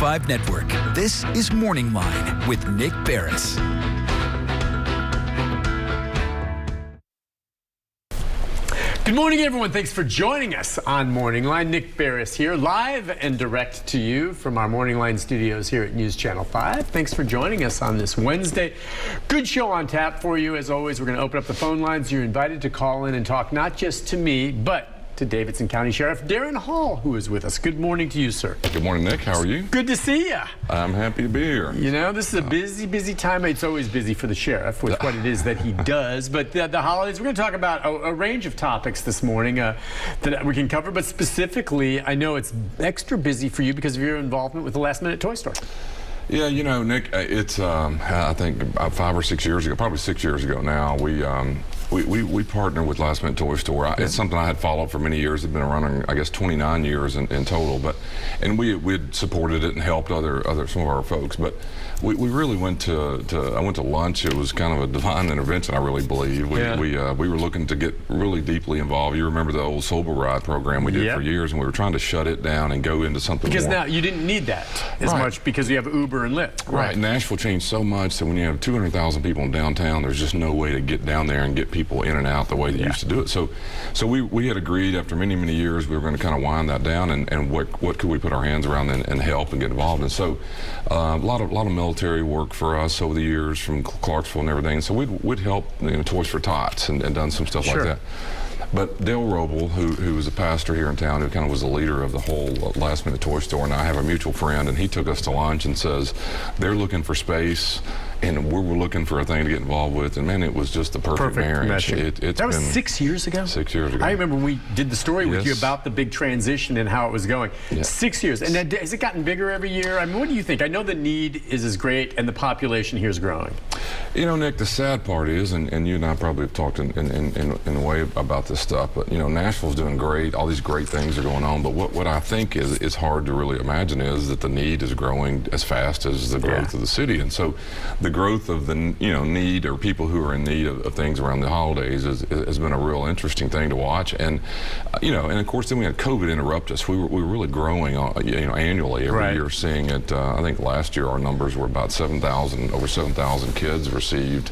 5 Network. This is Morning Line with Nick Beres. Good morning, everyone. Thanks for joining us on Morning Line. Nick Beres here, live and direct to you from our Morning Line studios here at News Channel 5. Thanks for joining us on this Wednesday. Good show on tap for you. As always, we're going to open up the phone lines. You're invited to call in and talk not just to me, but to Davidson County Sheriff Daron Hall, who is with us. Good morning to you, sir. Good morning, Nick. How are you? Good to see you. I'm happy to be here. You know, this is a busy time. It's always busy for the sheriff with what it is that he does. But the holidays, we're going to talk about a range of topics this morning that we can cover. But specifically, I know it's extra busy for you because of your involvement with the Last Minute Toy Store. Yeah, you know, Nick, it's I think about 5 or 6 years ago, probably 6 years ago now, we partnered with Last Minute Toy Store. It's something I had followed for many years. It's been running, I guess, 29 years in total. And we'd supported it and helped some of our folks. But we really went to I went to lunch. It was kind of a divine intervention, I really believe. We were looking to get really deeply involved. You remember the old Sober Ride program we did for years, and we were trying to shut it down and go into something because more. Now you didn't need that as much because you have Uber and Lyft. Right. Nashville changed so much that when you have 200,000 people in downtown, there's just no way to get down there and get people in and out the way they used to do it. So we had agreed after many years we were going to kind of wind that down and what could we put our hands around and help and get involved. And so a lot of military work for us over the years from Clarksville and everything. So we'd help, you know, Toys for Tots and done some stuff like that. But Dale Roble, who was a pastor here in town, who kind of was the leader of the whole Last Minute Toy Store, and I have a mutual friend, and he took us to lunch and says they're looking for space, and we're looking for a thing to get involved with. And man, it was just the perfect marriage. That was 6 years ago? 6 years ago. I remember we did the story with you about the big transition and how it was going. 6 years. And has it gotten bigger every year? I mean, what do you think? I know the need is as great and the population here is growing. You know, Nick, the sad part is, and you and I probably have talked in a way about this stuff, but you know, Nashville's doing great. All these great things are going on. But what I think is hard to really imagine is that the need is growing as fast as the growth of the city. And so the growth of the need, or people who are in need of things around the holidays has been a real interesting thing to watch. And and of course then we had COVID interrupt us. We were really growing annually every year, seeing it. I think last year our numbers were about over 7,000 kids received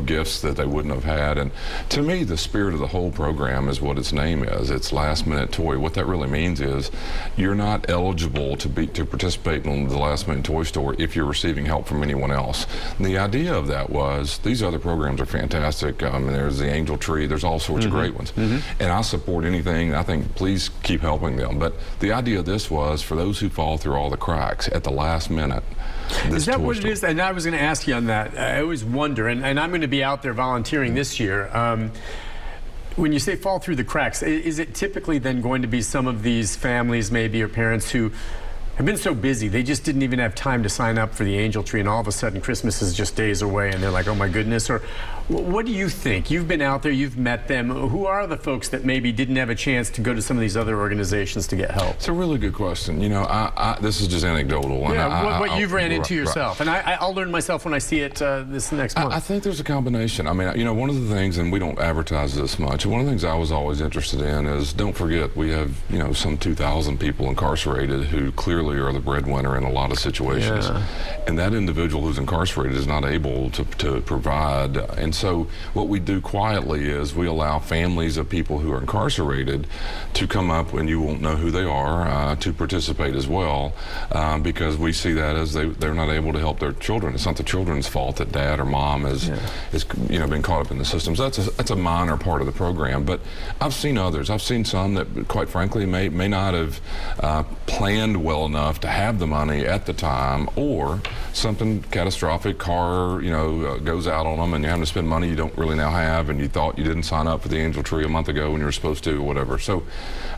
gifts that they wouldn't have had. And to me, the spirit of the whole program is what its name is. It's Last Minute Toy. What that really means is you're not eligible to participate in the Last Minute Toy Store if you're receiving help from anyone else. And the idea of that was these other programs are fantastic. There's the Angel Tree. There's all sorts of great ones. And I support anything. I think please keep helping them. But the idea of this was for those who fall through all the cracks at the last minute. Is that what it is? And I was going to ask you on that. I always wonder, and I'm going to be out there volunteering this year. When you say fall through the cracks, is it typically then going to be some of these families maybe or parents who have been so busy they just didn't even have time to sign up for the Angel Tree, and all of a sudden Christmas is just days away and they're like, oh my goodness? Or what do you think? You've been out there, you've met them. Who are the folks that maybe didn't have a chance to go to some of these other organizations to get help? It's a really good question. You know, this is just anecdotal. Yeah, what you've ran into yourself. And I'll learn myself when I see it this next month. I think there's a combination. I mean, one of the things, and we don't advertise this much, one of the things I was always interested in is, don't forget, we have, some 2,000 people incarcerated who clearly are the breadwinner in a lot of situations. And that individual who's incarcerated is not able to provide. And so what we do quietly is we allow families of people who are incarcerated to come up, and you won't know who they are, to participate as well, because we see that as they're not able to help their children. It's not the children's fault that dad or mom has been caught up in the system. So that's a minor part of the program. But I've seen others. I've seen some that, quite frankly, may not have planned well enough to have the money at the time, or something catastrophic, car goes out on them and you're having to spend money you don't really now have, and you thought you didn't sign up for the Angel Tree a month ago when you were supposed to, or whatever. So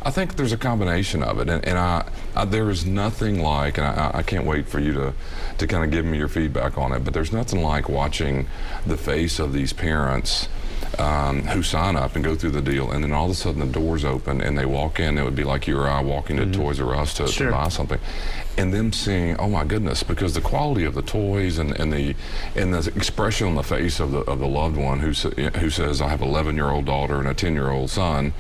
I think there's a combination of it, and there is nothing like, and I can't wait for you to kind of give me your feedback on it, but there's nothing like watching the face of these parents who sign up and go through the deal, and then all of a sudden the doors open and they walk in. It would be like you or I walking to Toys R Us to buy something. and them seeing, oh my goodness, because the quality of the toys and the expression on the face of the loved one who says, I have an 11-year-old daughter and a 10-year-old son.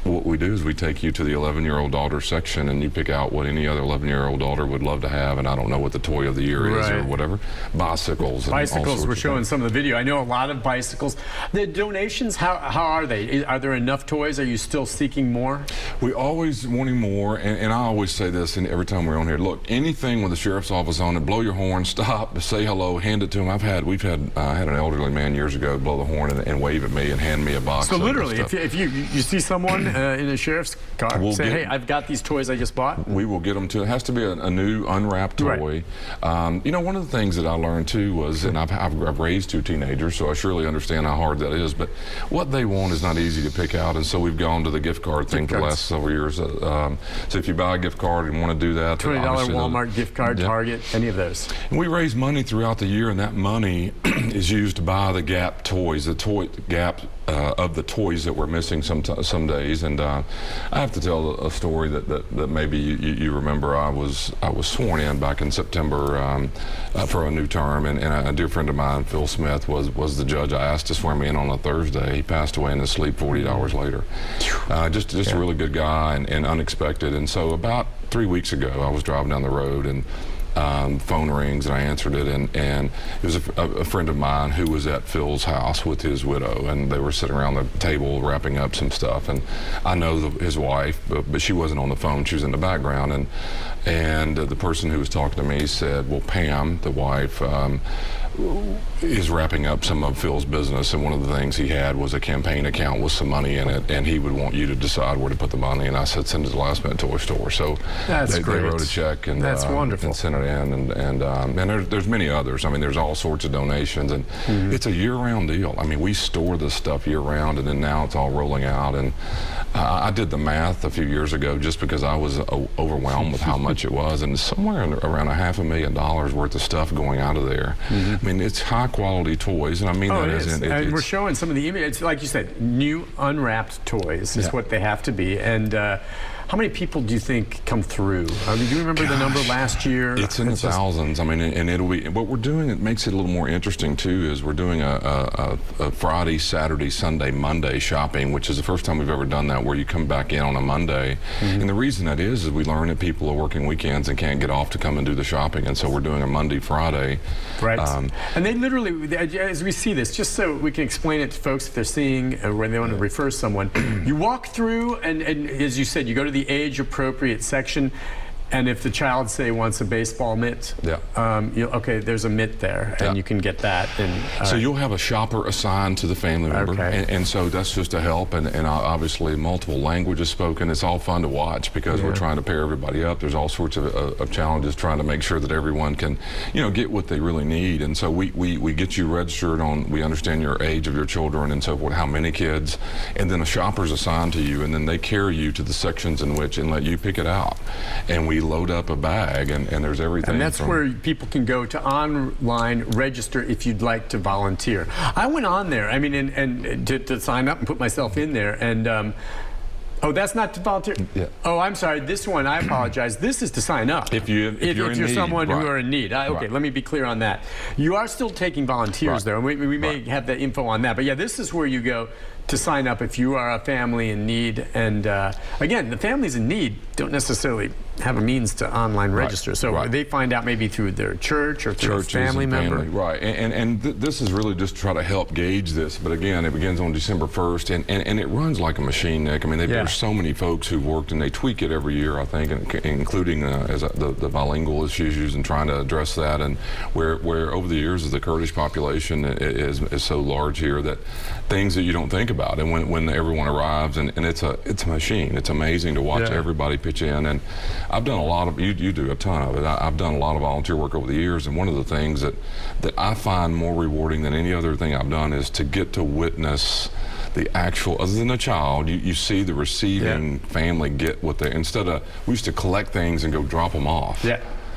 What we do is we take you to the 11-year-old daughter section, and you pick out what any other 11-year-old daughter would love to have, and I don't know what the toy of the year is or whatever. Bicycles. Bicycles. We're showing some of the video. I know a lot of bicycles. The donations, how are they? Are there enough toys? Are you still seeking more? We always wanting more, and I always say this, and every time we're on here, look, anything with the sheriff's office on it, blow your horn, stop, say hello, hand it to them. We've had an elderly man years ago blow the horn and wave at me and hand me a box. So literally, if you see someone in a sheriff's car, say, hey, I've got these toys I just bought. We will get them to. It has to be a new unwrapped toy. Right. You know, one of the things that I learned too was, and I've raised 2 teenagers, so I surely understand how hard that is. But what they want is not easy to pick out, and so we've gone to the gift card thing for the last several years. So if you buy a gift card and want to do that, $20 Walmart gift card, Target, any of those. And we raise money throughout the year, and that money is used to buy the Gap toys, the toy Gap of the toys that we're missing some days. And I have to tell a story that maybe you remember. I was sworn in back in September for a new term, and a dear friend of mine, Phil Smith, was the judge I asked to swear me in on a Thursday. He passed away in his sleep 48 hours later. Just a really good guy and unexpected. And so about 3 weeks ago, I was driving down the road, and phone rings, and I answered it, and it was a friend of mine who was at Phil's house with his widow, and they were sitting around the table wrapping up some stuff. And I know his wife, but she wasn't on the phone, she was in the background, and the person who was talking to me said, well, Pam, the wife, is wrapping up some of Phil's business, and one of the things he had was a campaign account with some money in it, and he would want you to decide where to put the money. And I said, send it to the Last Minute Toy Store. So they wrote a check, and that's wonderful, and sent it in, and there's many others. I mean, there's all sorts of donations, and it's a year-round deal. I mean, we store this stuff year-round, and then now it's all rolling out. And I did the math a few years ago just because I was overwhelmed with how much it was, and somewhere around $500,000 worth of stuff going out of there. I mean, it's high-quality toys, and I mean that as in... And we're showing some of the images. Like you said, new unwrapped toys is what they have to be. And how many people do you think come through? I mean, do you remember the number last year? It's in the thousands. I mean, and it'll be... What we're doing, it makes it a little more interesting, too, is we're doing a Friday, Saturday, Sunday, Monday shopping, which is the first time we've ever done that, where you come back in on a Monday. And the reason that is we learn that people are working weekends and can't get off to come and do the shopping, and so we're doing a Monday, Friday. Right. And they literally, as we see this, just so we can explain it to folks if they're seeing or when they want to refer someone, you walk through, and as you said, you go to the age-appropriate section, and if the child, say, wants a baseball mitt, okay, there's a mitt there, and you can get that. And so you'll have a shopper assigned to the family member, and so that's just a help, and obviously multiple languages spoken. It's all fun to watch because we're trying to pair everybody up. There's all sorts of challenges trying to make sure that everyone can, get what they really need. And so we get you registered on, we understand your age of your children and so forth, how many kids, and then a shopper's assigned to you, and then they carry you to the sections in which and let you pick it out. And we load up a bag, and there's everything. And that's where people can go to online register if you'd like to volunteer. I went on there, I mean, and to sign up and put myself in there, and oh, that's not to volunteer? Oh, I'm sorry, this one, I apologize. This is to sign up. If you're someone who are in need. Okay, let me be clear on that. You are still taking volunteers though, and we may have the info on that. But yeah, this is where you go to sign up if you are a family in need. And again, the families in need don't necessarily have a means to online register. So they find out maybe through their church or through a family member. Right, and this is really just to try to help gauge this. But again, it begins on December 1st, and it runs like a machine, Nick. I mean, there's so many folks who've worked, and they tweak it every year, I think, including the bilingual issues and trying to address that. And where over the years, the Kurdish population is so large here that things that you don't think about, and when everyone arrives, and it's a machine. It's amazing to watch everybody pitch in. And I've done a lot of, you do a ton of it. I've done a lot of volunteer work over the years, and one of the things that I find more rewarding than any other thing I've done is to get to witness the actual, other than a child, you see the receiving family get what they, instead of, we used to collect things and go drop them off.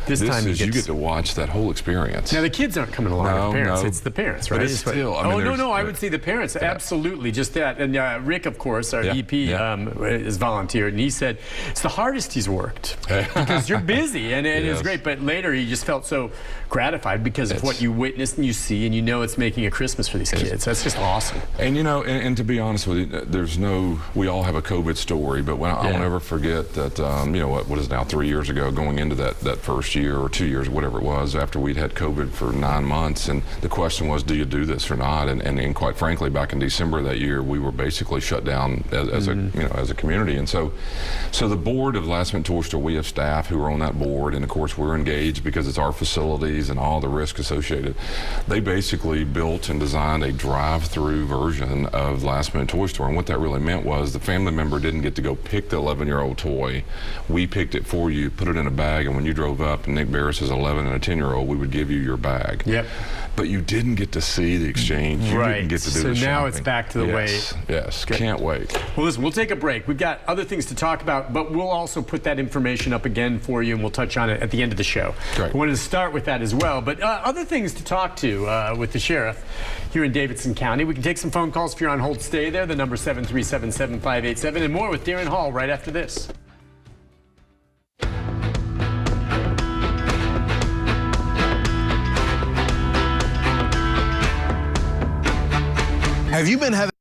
This time you get to watch that whole experience. Now the kids aren't coming along with the parents; no. it's the parents, right? But it's still, I mean, I would say the parents, absolutely, just that. And Rick, of course, our EP, is volunteered, and he said it's the hardest he's worked because you're busy, and it's great. But later, he just felt so gratified because of what you witness and you see, and you know it's making a Christmas for these kids. That's just awesome. And and to be honest with you, we all have a COVID story, but I won't ever forget that. What is now 3 years ago, going into that first year or 2 years, whatever it was, after we'd had COVID for 9 months, and the question was, do you do this or not? And quite frankly, back in December of that year, we were basically shut down as a community. And so the board of Last Minute Toy Store, we have staff who are on that board, and of course we're engaged because it's our facilities and all the risk associated. They basically built and designed a drive-through version of Last Minute Toy Store, and what that really meant was the family member didn't get to go pick the 11-year-old toy. We picked it for you, put it in a bag, and when you drove up, and Nick Beres is 11 and a 10-year-old, we would give you your bag. Yep. But you didn't get to see the exchange. You didn't get to do the shopping. So now it's back to the way. Yes, can't wait. Well, listen, we'll take a break. We've got other things to talk about, but we'll also put that information up again for you, and we'll touch on it at the end of the show. Great. We wanted to start with that as well, but other things to talk to with the sheriff here in Davidson County. We can take some phone calls if you're on hold. Stay there. The number 737-7587, and more with Daron Hall right after this. Have you been having